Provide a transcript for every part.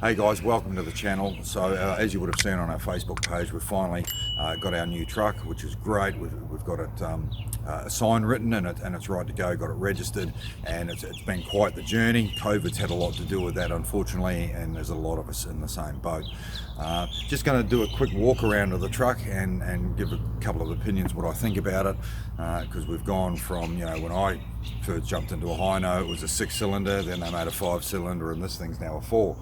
Hey guys, welcome to the channel. So as you would have seen on our Facebook page, we've finally got our new truck, which is great. We've got it a sign written and it's right to go, got it registered, and it's been quite the journey. COVID's had a lot to do with that, unfortunately, and there's a lot of us in the same boat. Just going to do a quick walk around of the truck and give a couple of opinions what I think about it, because we've gone from, you know, when I first jumped into a Hino, it was a 6-cylinder, then they made a 5-cylinder, and this thing's now a 4.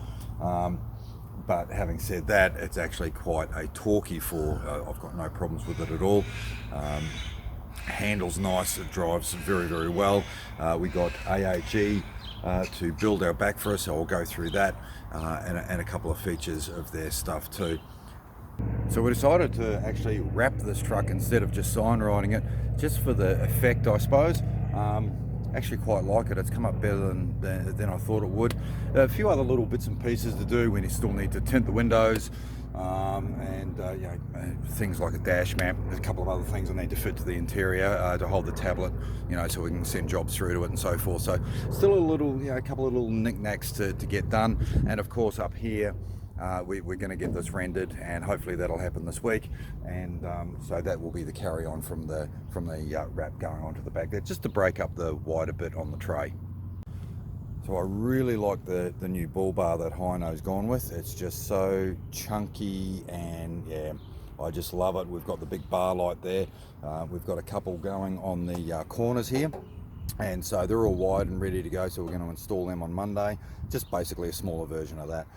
But having said that, it's actually quite a torquey 4. I've got no problems with it at all. Handles nice, it drives very, very well. We got AHE to build our back for us, so I'll go through that and a couple of features of their stuff too. So we decided to actually wrap this truck instead of just sign riding it, just for the effect, I suppose. Actually quite like it. It's come up better than I thought it would. A few other little bits and pieces to do. We still need to tint the windows, and you know, things like a dash map. There's a couple of other things I need to fit to the interior to hold the tablet, you know, so we can send jobs through to it and so forth. So still a little, you know, a couple of little knickknacks to get done. And of course up here, we're going to get this rendered, and hopefully that'll happen this week, and so that will be the carry on from the wrap going onto the back there, just to break up the wider bit on the tray. So I really like the new Bullbar that Hino's gone with. It's just so chunky, and yeah, I just love it. We've got the big bar light there. We've got a couple going on the corners here, and so they're all wide and ready to go, so we're going to install them on Monday. Just basically a smaller version of that.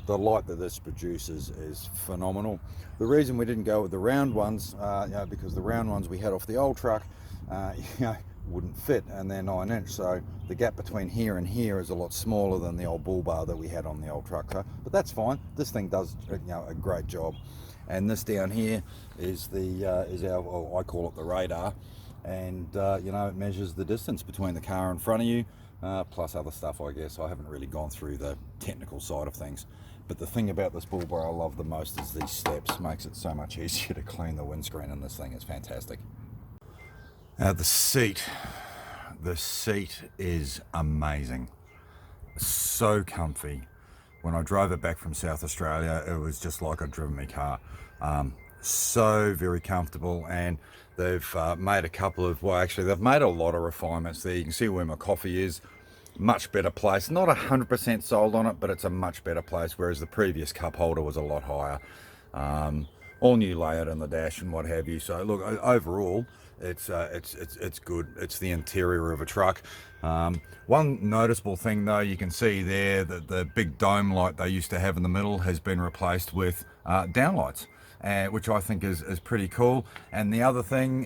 The light that this produces is phenomenal. The reason we didn't go with the round ones, you know, because the round ones we had off the old truck, you know, wouldn't fit, and they're 9-inch, so the gap between here and here is a lot smaller than the old Bullbar that we had on the old truck. But that's fine. This thing does, you know, a great job. And this down here is our, well, I call it the radar, and you know, it measures the distance between the car in front of you. Plus other stuff, I guess. I haven't really gone through the technical side of things, but the thing about this Bullbar I love the most is these steps. Makes it so much easier to clean the windscreen, and this thing is fantastic. The seat is amazing, so comfy. When I drove it back from South Australia, it was just like I'd driven my car. So very comfortable, and they've made a couple of, well, actually they've made a lot of refinements there. You can see where my coffee is, much better place. Not 100% sold on it, but it's a much better place, whereas the previous cup holder was a lot higher. All new layout in the dash and what have you. So look, overall it's good. It's the interior of a truck. One noticeable thing though, you can see there that the big dome light they used to have in the middle has been replaced with downlights, which I think is pretty cool. And the other thing,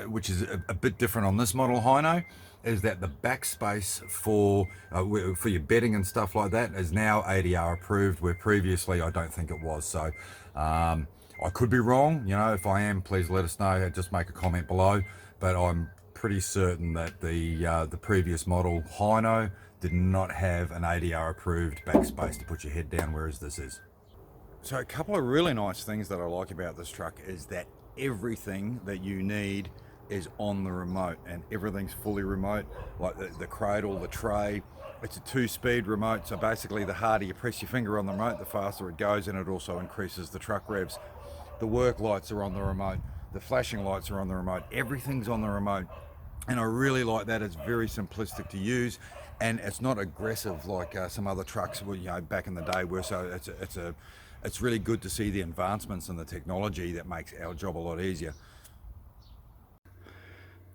which is a bit different on this model Hino, is that the backspace for your bedding and stuff like that is now ADR approved, where previously I don't think it was. So I could be wrong, you know. If I am, please let us know. Just make a comment below. But I'm pretty certain that the previous model Hino did not have an ADR approved backspace to put your head down, whereas this is. So a couple of really nice things that I like about this truck is that everything that you need is on the remote, and everything's fully remote, like the cradle, the tray. It's a 2-speed remote, so basically the harder you press your finger on the remote, the faster it goes, and it also increases the truck revs. The work lights are on the remote, the flashing lights are on the remote, everything's on the remote, and I really like that. It's very simplistic to use, and it's not aggressive like some other trucks, you know, back in the day were. So it's really good to see the advancements in the technology that makes our job a lot easier.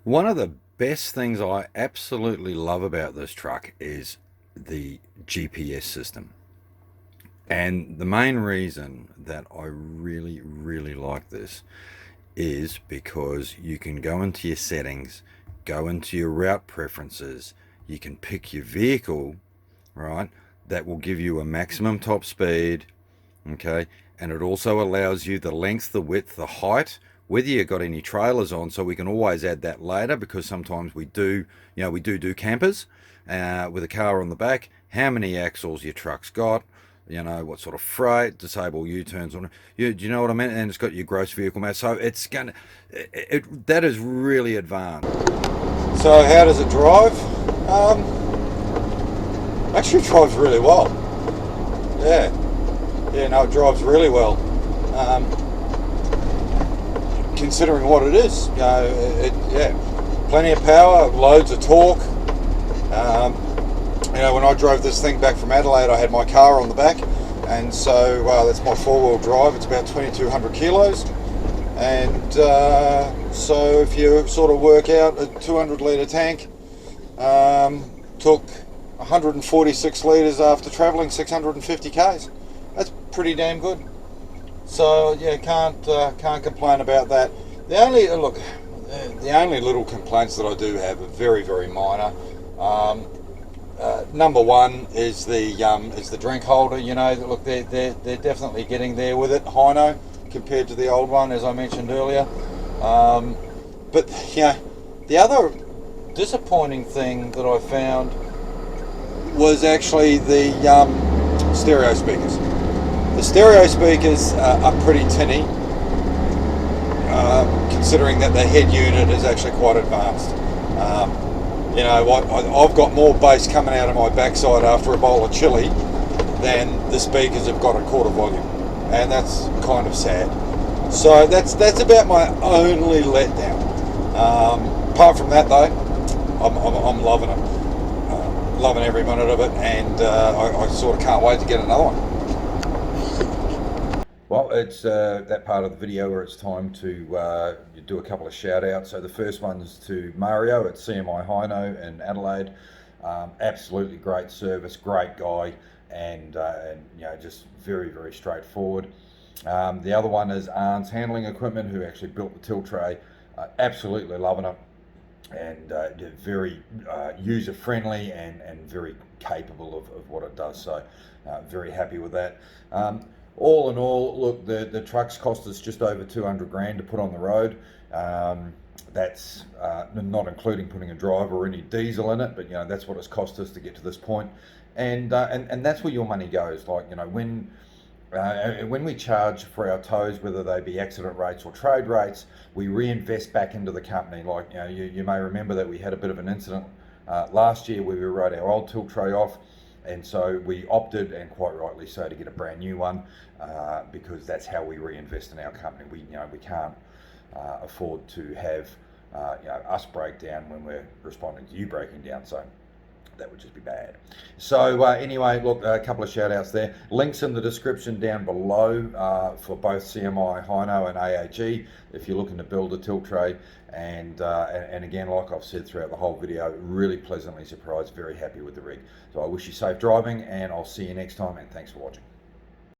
One of the best things I absolutely love about this truck is the GPS system. And the main reason that I really, really like this is because you can go into your settings, go into your route preferences, you can pick your vehicle, right, that will give you a maximum top speed, okay, and it also allows you the length, the width, the height, whether you got any trailers on, so we can always add that later, because sometimes we do, you know, we do campers with a car on the back, how many axles your truck's got, you know, what sort of freight, disable U-turns on it. Do you know what I mean? And it's got your gross vehicle mass, so it's gonna, that is really advanced. So how does it drive? Actually drives really well. Yeah, no, it drives really well. Considering what it is, plenty of power, loads of torque. When I drove this thing back from Adelaide, I had my car on the back, and so that's my four-wheel drive. It's about 2,200 kilos, and so if you sort of work out a 200-litre tank, took 146 litres after travelling 650 k's. That's pretty damn good. So yeah, can't complain about that. The only little complaints that I do have are very, very minor. Number one is the drink holder. Look, they're definitely getting there with it, Hino, compared to the old one, as I mentioned earlier. But the other disappointing thing that I found was actually the stereo speakers. The stereo speakers are pretty tinny, considering that the head unit is actually quite advanced. I've got more bass coming out of my backside after a bowl of chili than the speakers have got at quarter volume, and that's kind of sad. So that's about my only letdown. Apart from that, though, I'm loving it, loving every minute of it, and I sort of can't wait to get another one. Well, it's that part of the video where it's time to do a couple of shout outs. So the first one's to Mario at CMI Hino in Adelaide. Absolutely great service, great guy, and just very, very straightforward. The other one is Arn's Handling Equipment, who actually built the tilt tray. Absolutely loving it, and very user friendly and very capable of what it does. So very happy with that. All in all, look, the trucks cost us just over 200 grand to put on the road. That's not including putting a driver or any diesel in it, but that's what it's cost us to get to this point. And that's where your money goes. Like, when we charge for our tows, whether they be accident rates or trade rates, we reinvest back into the company. Like, you may remember that we had a bit of an incident last year where we wrote our old tilt tray off. And so we opted, and quite rightly so, to get a brand new one because that's how we reinvest in our company. We can't afford to have us break down when we're responding to you breaking down. So that would just be bad. So anyway, look, a couple of shout outs there. Links in the description down below for both CMI Hino and AAG if you're looking to build a tilt tray. And again, like I've said throughout the whole video, really pleasantly surprised, very happy with the rig. So I wish you safe driving, and I'll see you next time, and thanks for watching.